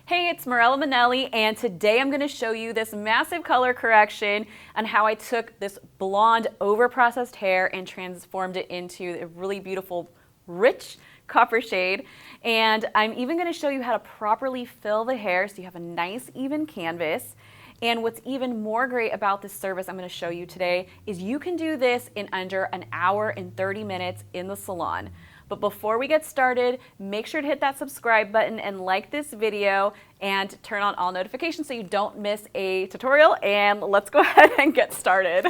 Hey, it's Morella Manelli, and today I'm going to show you this massive color correction and how I took this blonde over-processed hair and transformed it into a really beautiful, rich copper shade. And I'm even going to show you how to properly fill the hair so you have a nice, even canvas. And what's even more great about this service I'm going to show you today is you can do this in under an hour and 30 minutes in the salon. But before we get started, make sure to hit that subscribe button and like this video and turn on all notifications so you don't miss a tutorial. And let's go ahead and get started.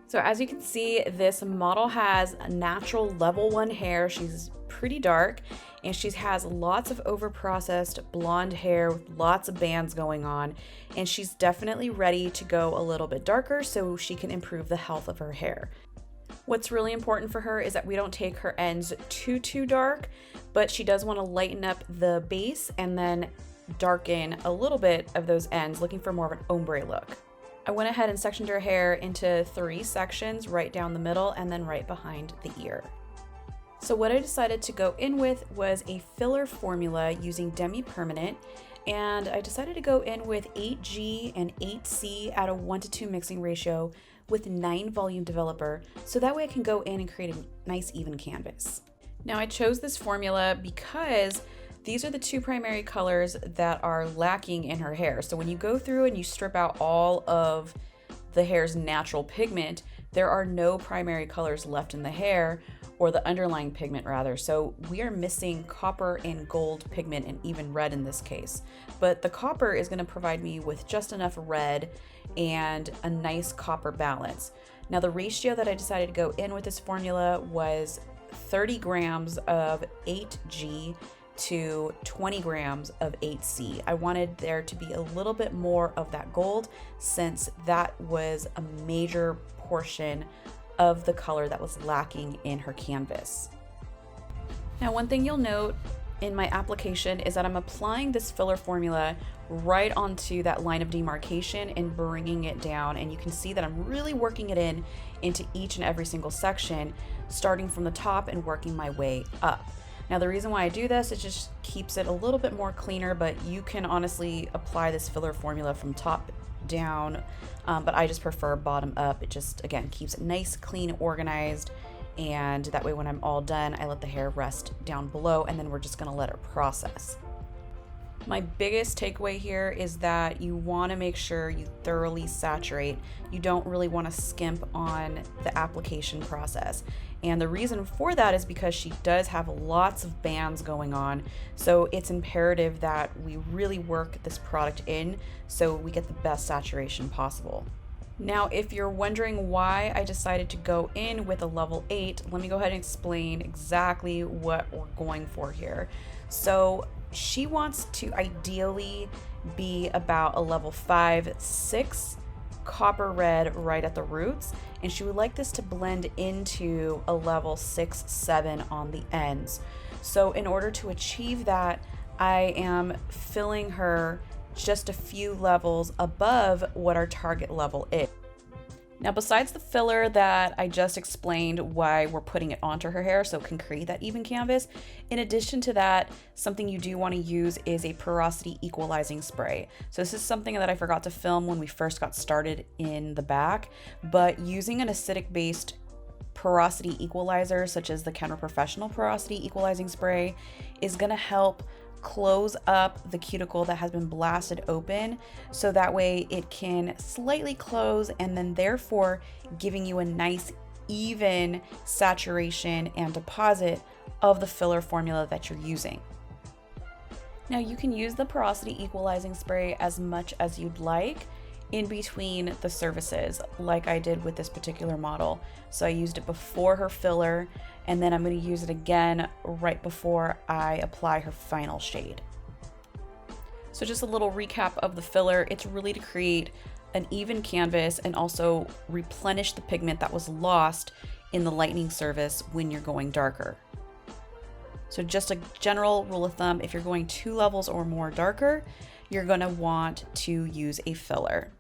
So as you can see, this model has natural level 1 hair. She's pretty dark and she has lots of over-processed blonde hair with lots of bands going on, and she's definitely ready to go a little bit darker so she can improve the health of her hair. What's really important for her is that we don't take her ends too dark, but she does want to lighten up the base and then darken a little bit of those ends, looking for more of an ombre look. I went ahead and sectioned her hair into 3 sections, right down the middle and then right behind the ear. So what I decided to go in with was a filler formula using Demi Permanent, and I decided to go in with 8G and 8C at a 1:2 mixing ratio with 9 volume developer, so that way I can go in and create a nice even canvas. Now I chose this formula because these are the 2 primary colors that are lacking in her hair. So when you go through and you strip out all of the hair's natural pigment, there are no primary colors left in the hair, or the underlying pigment rather. So we are missing copper and gold pigment, and even red in this case. But the copper is going to provide me with just enough red and a nice copper balance. Now the ratio that I decided to go in with this formula was 30 grams of 8G to 20 grams of 8C. I wanted there to be a little bit more of that gold, since that was a major portion of the color that was lacking in her canvas. Now, one thing you'll note in my application is that I'm applying this filler formula right onto that line of demarcation and bringing it down, and you can see that I'm really working it into each and every single section, starting from the top and working my way up. Now the reason why I do this, it just keeps it a little bit more cleaner, but you can honestly apply this filler formula from top down, but I just prefer bottom up. It just, again, keeps it nice, clean, organized, and that way when I'm all done, I let the hair rest down below, and then we're just gonna let it process. My biggest takeaway here is that you want to make sure you thoroughly saturate. You don't really want to skimp on the application process. And the reason for that is because she does have lots of bands going on. So it's imperative that we really work this product in so we get the best saturation possible. Now, if you're wondering why I decided to go in with a level 8, let me go ahead and explain exactly what we're going for here. So she wants to ideally be about a level 5, 6 copper red right at the roots, and she would like this to blend into a level 6, 7 on the ends. So in order to achieve that, I am filling her just a few levels above what our target level is. Now, besides the filler that I just explained why we're putting it onto her hair so it can create that even canvas, in addition to that, something you do want to use is a porosity equalizing spray. So this is something that I forgot to film when we first got started in the back, but using an acidic based porosity equalizer such as the Kenra Professional Porosity Equalizing Spray is going to help close up the cuticle that has been blasted open, so that way it can slightly close, and then therefore giving you a nice even saturation and deposit of the filler formula that you're using. Now you can use the porosity equalizing spray as much as you'd like in between the services, like I did with this particular model. So I used it before her filler, and then I'm going to use it again right before I apply her final shade. So just a little recap of the filler. It's really to create an even canvas and also replenish the pigment that was lost in the lightening service when you're going darker. So just a general rule of thumb, if you're going 2 levels or more darker, you're gonna want to use a filler.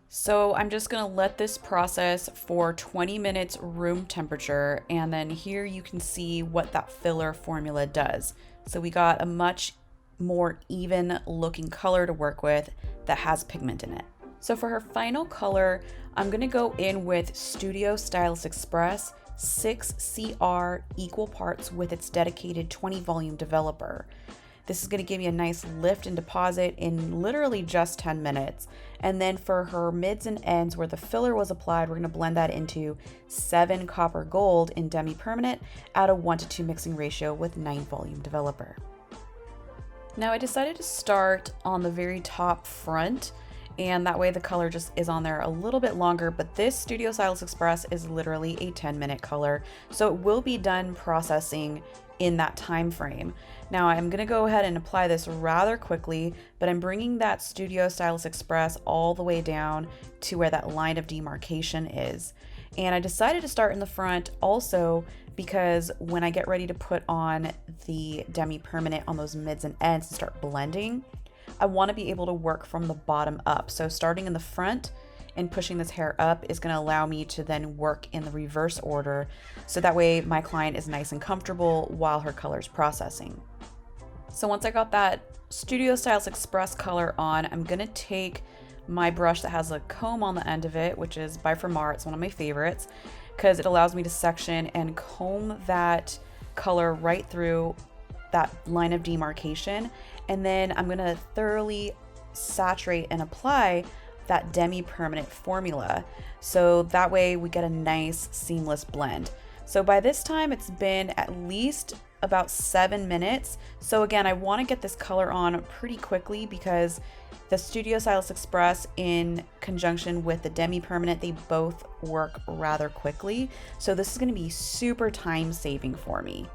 So I'm just gonna let this process for 20 minutes room temperature, and then here you can see what that filler formula does. So we got a much more even looking color to work with that has pigment in it. So for her final color, I'm gonna go in with Studio Stylist Express 6CR equal parts with its dedicated 20 volume developer. This is going to give me a nice lift and deposit in literally just 10 minutes. And then for her mids and ends where the filler was applied, we're going to blend that into 7 copper gold in Demi Permanent at a 1:2 mixing ratio with 9 volume developer. Now I decided to start on the very top front, and that way the color just is on there a little bit longer, but this Studio Stylist Express is literally a 10-minute color, so it will be done processing in that time frame. Now I'm gonna go ahead and apply this rather quickly, but I'm bringing that Studio Stylist Express all the way down to where that line of demarcation is. And I decided to start in the front also because when I get ready to put on the Demi Permanent on those mids and ends and start blending, I want to be able to work from the bottom up. So starting in the front and pushing this hair up is going to allow me to then work in the reverse order. So that way my client is nice and comfortable while her color is processing. So once I got that Studio Stylist Express color on, I'm going to take my brush that has a comb on the end of it, which is by Mart. It's one of my favorites because it allows me to section and comb that color right through that line of demarcation. And then I'm gonna thoroughly saturate and apply that Demi Permanent formula. So that way we get a nice seamless blend. So by this time it's been at least about 7 minutes. So again, I wanna get this color on pretty quickly because the Studio Stylist Express in conjunction with the Demi Permanent, they both work rather quickly. So this is gonna be super time saving for me.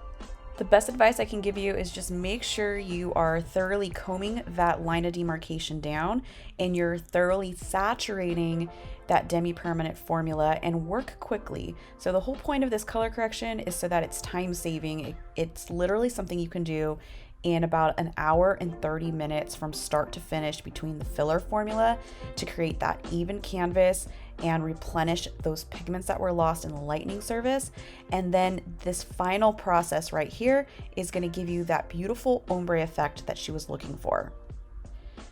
The best advice I can give you is just make sure you are thoroughly combing that line of demarcation down and you're thoroughly saturating that Demi Permanent formula and work quickly. So the whole point of this color correction is so that it's time saving. It's literally something you can do in about 1 hour and 30 minutes from start to finish between the filler formula to create that even canvas and replenish those pigments that were lost in the lightening service. And then this final process right here is going to give you that beautiful ombre effect that she was looking for.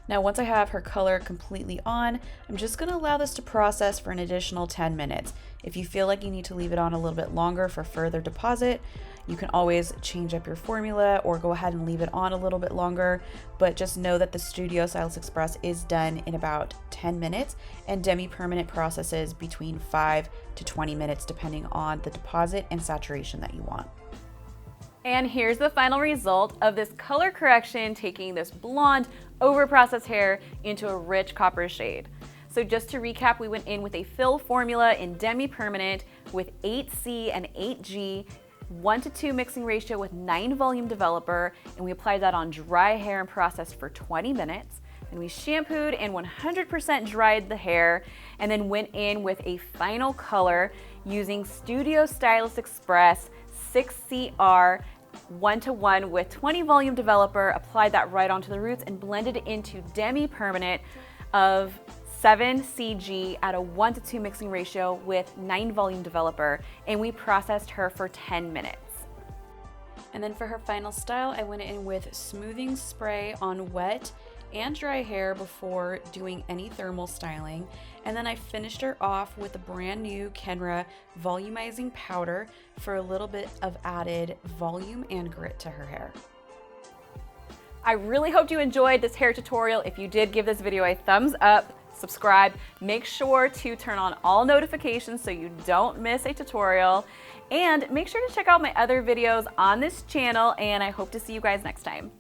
Now, once I have her color completely on, I'm just going to allow this to process for an additional 10 minutes. If you feel like you need to leave it on a little bit longer for further deposit, you can always change up your formula or go ahead and leave it on a little bit longer, but just know that the Studio Stylist Express is done in about 10 minutes and Demi Permanent processes between 5 to 20 minutes depending on the deposit and saturation that you want. And here's the final result of this color correction, taking this blonde, over-processed hair into a rich copper shade. So just to recap, we went in with a fill formula in Demi Permanent with 8C and 8G, 1:2 mixing ratio with 9 volume developer, and we applied that on dry hair and processed for 20 minutes. Then we shampooed and 100% dried the hair, and then went in with a final color using Studio Stylist Express 6CR 1:1 with 20 volume developer, applied that right onto the roots and blended it into Demi Permanent of 7CG at a 1:2 mixing ratio with 9 volume developer, and we processed her for 10 minutes. And then for her final style, I went in with smoothing spray on wet and dry hair before doing any thermal styling. And then I finished her off with a brand new Kenra volumizing powder for a little bit of added volume and grit to her hair. I really hope you enjoyed this hair tutorial. If you did, give this video a thumbs up, subscribe, make sure to turn on all notifications so you don't miss a tutorial, and make sure to check out my other videos on this channel, and I hope to see you guys next time.